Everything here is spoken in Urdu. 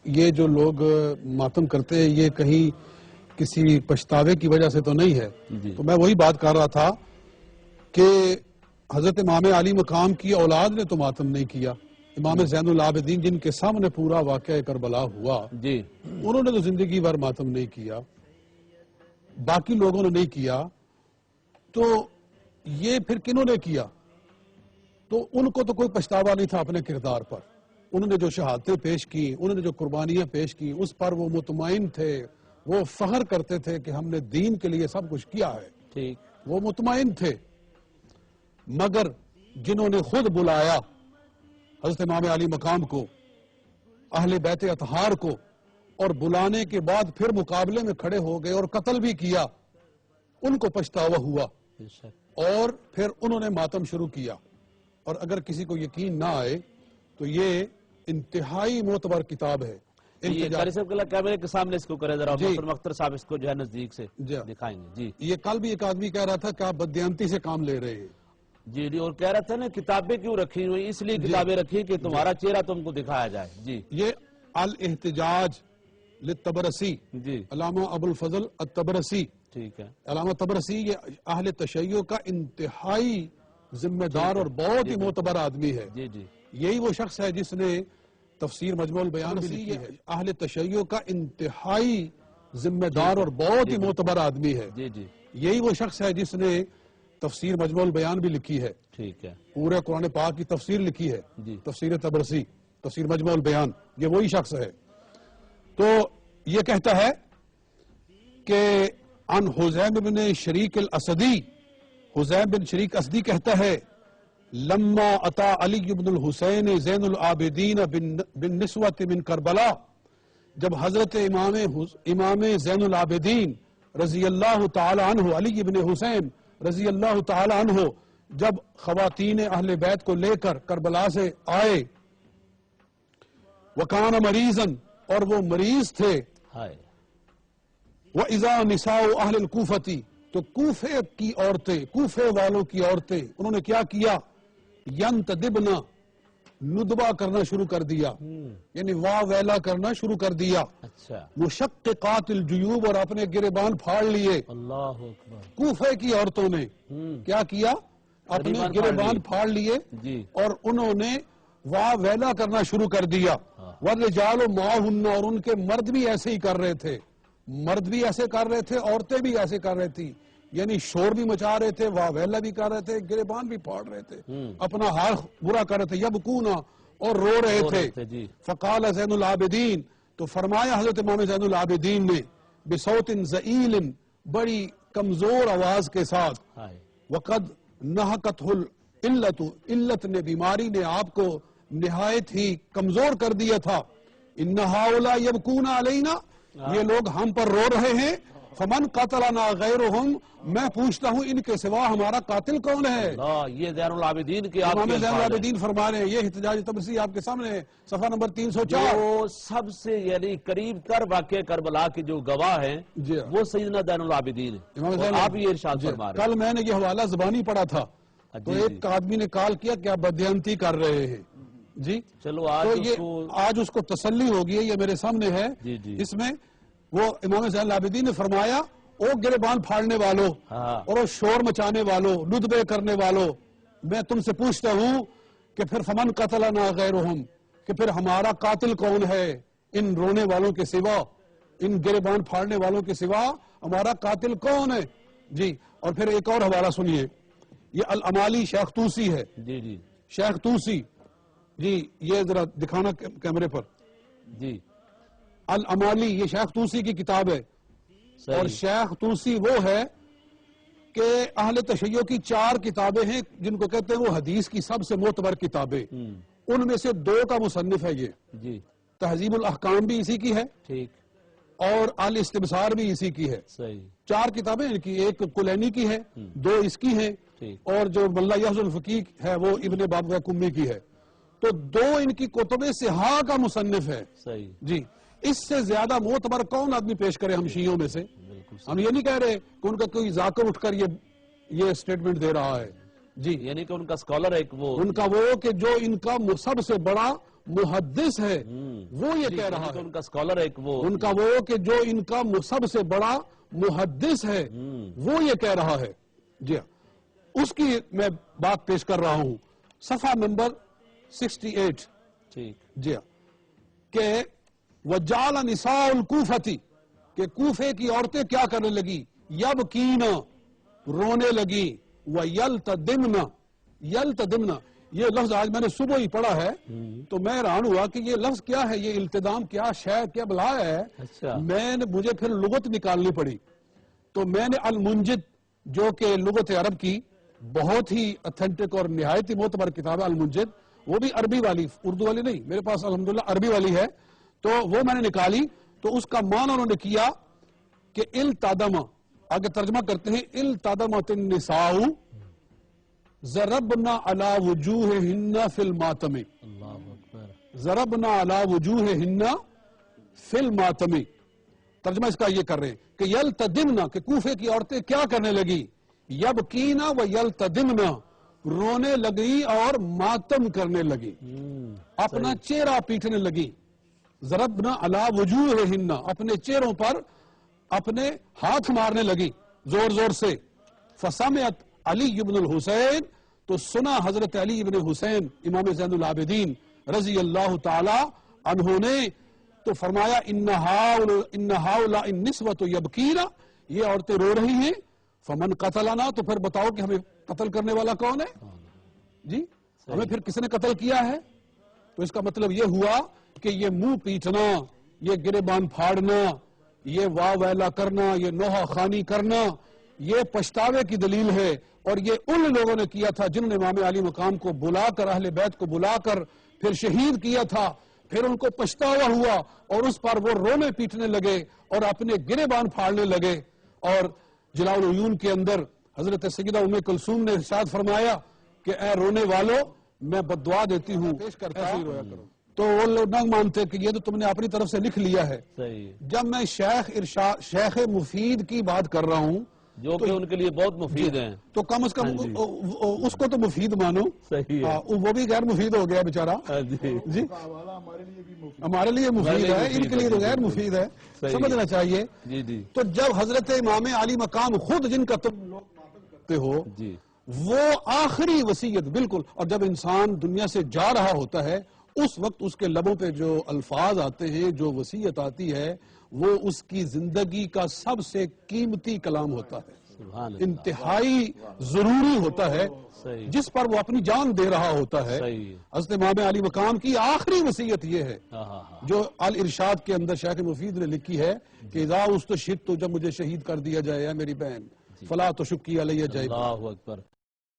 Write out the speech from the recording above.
یہ جو لوگ ماتم کرتے ہیں یہ کہیں کسی پچھتاوے کی وجہ سے تو نہیں ہے. تو میں وہی بات کر رہا تھا کہ حضرت امام علی مقام کی اولاد نے تو ماتم نہیں کیا. امام زین العابدین جن کے سامنے پورا واقعہ کربلا ہوا انہوں نے تو زندگی بھر ماتم نہیں کیا, باقی لوگوں نے نہیں کیا. تو یہ پھر کنہوں نے کیا؟ تو ان کو تو کوئی پچھتاوا نہیں تھا اپنے کردار پر. انہوں نے جو شہادتیں پیش کی, انہوں نے جو قربانیاں پیش کی, اس پر وہ مطمئن تھے, وہ فخر کرتے تھے کہ ہم نے دین کے لیے سب کچھ کیا ہے. وہ مطمئن تھے. مگر جنہوں نے خود بلایا حضرت امام علی مقام کو, اہل بیت اطہار کو, اور بلانے کے بعد پھر مقابلے میں کھڑے ہو گئے اور قتل بھی کیا, ان کو پچھتاوا ہوا اور پھر انہوں نے ماتم شروع کیا. اور اگر کسی کو یقین نہ آئے تو یہ انتہائی معتبر کتاب ہے. قاری صاحب کیمرے کے سامنے اس کو کریں ذرا, مختر صاحب اس کو جو ہے نزدیک سے دکھائیں گے. یہ کل بھی ایک آدمی کہہ رہا تھا کہ آپ بددیانتی سے کام لے رہے ہیں. جی اور کہہ رہا تھا نا کتابیں کیوں رکھی ہوئی, اس لیے کتابیں رکھی کہ تمہارا چہرہ تم کو دکھایا جائے. یہ الاحتجاج للطبرسی, علامہ ابو الفضل الطبرسی, ٹھیک ہے, علامہ طبرسی یہ اہل تشیع کا انتہائی ذمہ دار اور بہت ہی معتبر آدمی ہے. یہی وہ شخص ہے جس نے تفسیر مجموع البیان بھی لکھی ہے. اہل تشیع کا انتہائی ذمہ دار اور بہت ہی معتبر آدمی ہے. یہی وہ شخص ہے جس نے تفسیر مجموع البیان بھی لکھی ہے. ٹھیک ہے, پورے قرآن پاک کی تفسیر لکھی ہے, تفسیر طبرسی, تفسیر مجموع البیان, یہ وہی شخص ہے. تو یہ کہتا ہے کہ عن حزیم بن شریک الاسدی, حزیم بن شریک اسدی کہتا ہے لما اتا علی بن الحسین زین العابدین بن نسوت من کربلا, جب حضرت امام زین العابدین رضی اللہ تعالی عنہ, علی بن حسین رضی اللہ تعالی عنہ جب خواتین اہل بیت کو لے کر کربلا سے آئے, وکان مریضاً, اور وہ مریض تھے, وَإِذَا نِسَاءُ أَهْلِ الْكُوفَةِ, تو کوفے کی عورتیں, کوفے والوں کی عورتیں, انہوں نے کیا کیا, يَنْتَدِبْنَا, ندبہ کرنا شروع کر دیا, یعنی واہ ویلا کرنا شروع کر دیا. مشققات الجیوب, اور اپنے گریبان پھاڑ لیے. کوفے کی عورتوں نے کیا کیا, اپنے گریبان پھاڑ لیے اور انہوں نے واہ ویلا کرنا شروع کر دیا. وَالرِّجَالُ مَعَهُنَّ, اور ان کے مرد بھی ایسے ہی کر رہے تھے, مرد بھی ایسے کر رہے تھے, عورتیں بھی ایسے کر رہی تھی, یعنی شور بھی مچا رہے تھے, واہ ویلا بھی کر رہے تھے, گریبان بھی پھاڑ رہے تھے, اپنا حال برا کر رہے تھے. یبکونا, اور رو رہے تھے. فقال زین العابدین, تو فرمایا حضرت امام زین العابدین نے, بصوت ضئیل, بڑی کمزور آواز کے ساتھ, وقد نہقتہ العلت, علت نے, بیماری نے آپ کو نہایت ہی کمزور کر دیا تھا. ان ہؤلاء یبکون علینا, یہ لوگ ہم پر رو رہے ہیں. فمن قتلنا غیرہم, میں پوچھتا ہوں ان کے سوا ہمارا قاتل کون ہے. یہ زین العابدین کے امام زین العابدین فرما رہے ہیں. یہ احتجاج طبرسی آپ کے سامنے ہے, صفحہ نمبر 304. وہ سب سے یعنی قریب تر واقع کربلا کے جو گواہ ہیں وہ سیدنا زین العابدین ہیں. آپ یہ ارشاد فرما رہے ہیں. کل میں نے یہ حوالہ زبانی پڑھا تھا, تو ایک آدمی نے کال کیا کہ آپ بددیانتی کر رہے ہیں. جی چلو آج اس کو تسلی ہوگی, یہ میرے سامنے ہے. اس میں وہ امام زین العابدین نے فرمایا, او گریبان پھاڑنے والوں اور او شور مچانے والوں, ندبے کرنے والوں, میں تم سے پوچھتا ہوں کہ پھر فمن قتلنا غیرہم, کہ پھر ہمارا قاتل کون ہے ان رونے والوں کے سوا, ان گریبان پھاڑنے والوں کے سوا ہمارا قاتل کون ہے. جی اور پھر ایک اور حوالہ سنیے, یہ الامالی شیخ توسی ہے. شیخ توسی, جی یہ ذرا دکھانا کیمرے پر. جی الامالی, یہ شیخ توسی کی کتاب ہے. اور شیخ توسی وہ ہے کہ اہل تشیع کی 4 کتابیں ہیں جن کو کہتے ہیں وہ حدیث کی سب سے معتبر کتابیں, ان میں سے 2 کا مصنف ہے یہ. تہذیب الاحکام بھی اسی کی ہے, اور الاستبصار بھی اسی کی ہے. 4 کتابیں ان کی, ایک کلینی کی ہے, 2 اس کی ہیں, اور جو ملا یحیی الفقیہ ہے وہ ابن بابغہ کمی کی ہے. تو 2 ان کی کتب صحاح کا مصنف ہے. جی اس سے زیادہ معتبر کون آدمی پیش کرے ہم شیعوں میں سے؟ ہم یہ نہیں کہہ رہے کہ ان کا کوئی ذاکر اٹھ کر یہ سٹیٹمنٹ دے رہا ہے. جی یعنی کہ ان کا سکالر ایک وہ ان کا وہ کہ جو ان کا سب سے بڑا محدث ہے وہ یہ کہہ رہا ہے، ان کا اسکالر ہے ان کا وہ کہ جو ان کا سب سے بڑا محدث ہے وہ یہ کہہ رہا ہے. جی ہاں، اس کی میں بات پیش کر رہا ہوں، صفحہ نمبر 68. ٹھیک. جی ہاں، کہ وَجَعَلَ نِسَاءُ الْكُوفَةِ کہ کوفے کی عورتیں کیا کرنے لگی، یبکین رونے لگی، وَيَلْتَدِمْنَ یلتدمنا، یہ لفظ آج میں نے صبح ہی پڑھا ہے تو میں حیران ہوا کہ یہ لفظ کیا ہے، یہ التدام کیا شے کیا بلا ہے. اچھا. مجھے پھر لغت نکالنی پڑی تو میں نے المنجد جو کہ لغت عرب کی بہت ہی اتھینٹک اور نہایت ہی معتبر کتاب ہے المنجد، وہ بھی عربی والی، اردو والی نہیں، میرے پاس الحمدللہ عربی والی ہے، تو وہ میں نے نکالی تو اس کا معنی انہوں نے کیا کہ التدم، آگے ترجمہ کرتے ہیں، التدمت النساء ضربنا علی وجوہہن فی الماتم. اللہ اکبر. ضربنا علی وجوہہن فی الماتم، ترجمہ اس کا یہ کر رہے ہیں کہ یلتدمنا کہ کوفے کی عورتیں کیا کرنے لگی، یبکینا و یلتدمنا رونے لگی اور ماتم کرنے لگی، اپنا چہرہ پیٹنے لگی. ضربنا علی وجوہہن اپنے چہروں پر اپنے ہاتھ مارنے لگی زور زور سے. فسمعت علی بن الحسین تو سنا حضرت علی بن حسین امام زین العابدین رضی اللہ تعالی عنہ نے تو فرمایا ان ہؤلاء النسوۃ یبکین، یہ عورتیں رو رہی ہیں، فمن قتلنا تو پھر بتاؤ کہ ہمیں قتل کرنے والا کون ہے. جی ہمیں پھر کس نے قتل کیا ہے؟ تو اس کا مطلب یہ ہوا کہ یہ منہ پیٹنا، یہ گریبان پھاڑنا، یہ واہ ویلا کرنا، یہ نوحہ خوانی کرنا، یہ پچھتاوے کی دلیل ہے. اور یہ ان لوگوں نے کیا تھا جنہوں نے امام علی مقام کو بلا کر، اہل بیت کو بلا کر پھر شہید کیا تھا، پھر ان کو پچھتاوا ہوا اور اس پر وہ رونے پیٹنے لگے اور اپنے گریبان پھاڑنے لگے. اور جلاء العیون کے اندر حضرت سیدہ ام کلثوم نے ارشاد فرمایا کہ اے رونے والو میں بددعا دیتی ہوں ایسے ہی رویا کرو. تو وہ لوگ نہ مانتے کہ یہ تو تم نے اپنی طرف سے لکھ لیا ہے. جب میں شیخ مفید کی بات کر رہا ہوں جو کہ ان کے لیے بہت مفید ہیں تو کم از کم اس کو تو مفید مانو. صحیح ہے. وہ بھی غیر مفید ہو گیا بیچارہ. جی ہمارے لیے مفید ہے، ان کے لیے تو غیر مفید ہے، سمجھنا چاہیے. جی جی. تو جب حضرت امام علی مقام خود جن کا تم لوگ ماتم کرتے ہو جی وہ آخری وصیت بالکل، اور جب انسان دنیا سے جا رہا ہوتا ہے اس وقت اس کے لبوں پہ جو الفاظ آتے ہیں، جو وصیت آتی ہے، وہ اس کی زندگی کا سب سے قیمتی کلام ہوتا ہے، سبحان اللہ. انتہائی ضروری ہوتا ہے، صحیح. جس پر وہ اپنی جان دے رہا ہوتا ہے. صحیح. حضرت امام علی مقام کی آخری وصیت یہ ہے جو الارشاد کے اندر شیخ مفید نے لکھی ہے کہ اذا استشہدت، جب مجھے شہید کر دیا جائے میری بہن، فلا تشکی علی جائے. اللہ اکبر.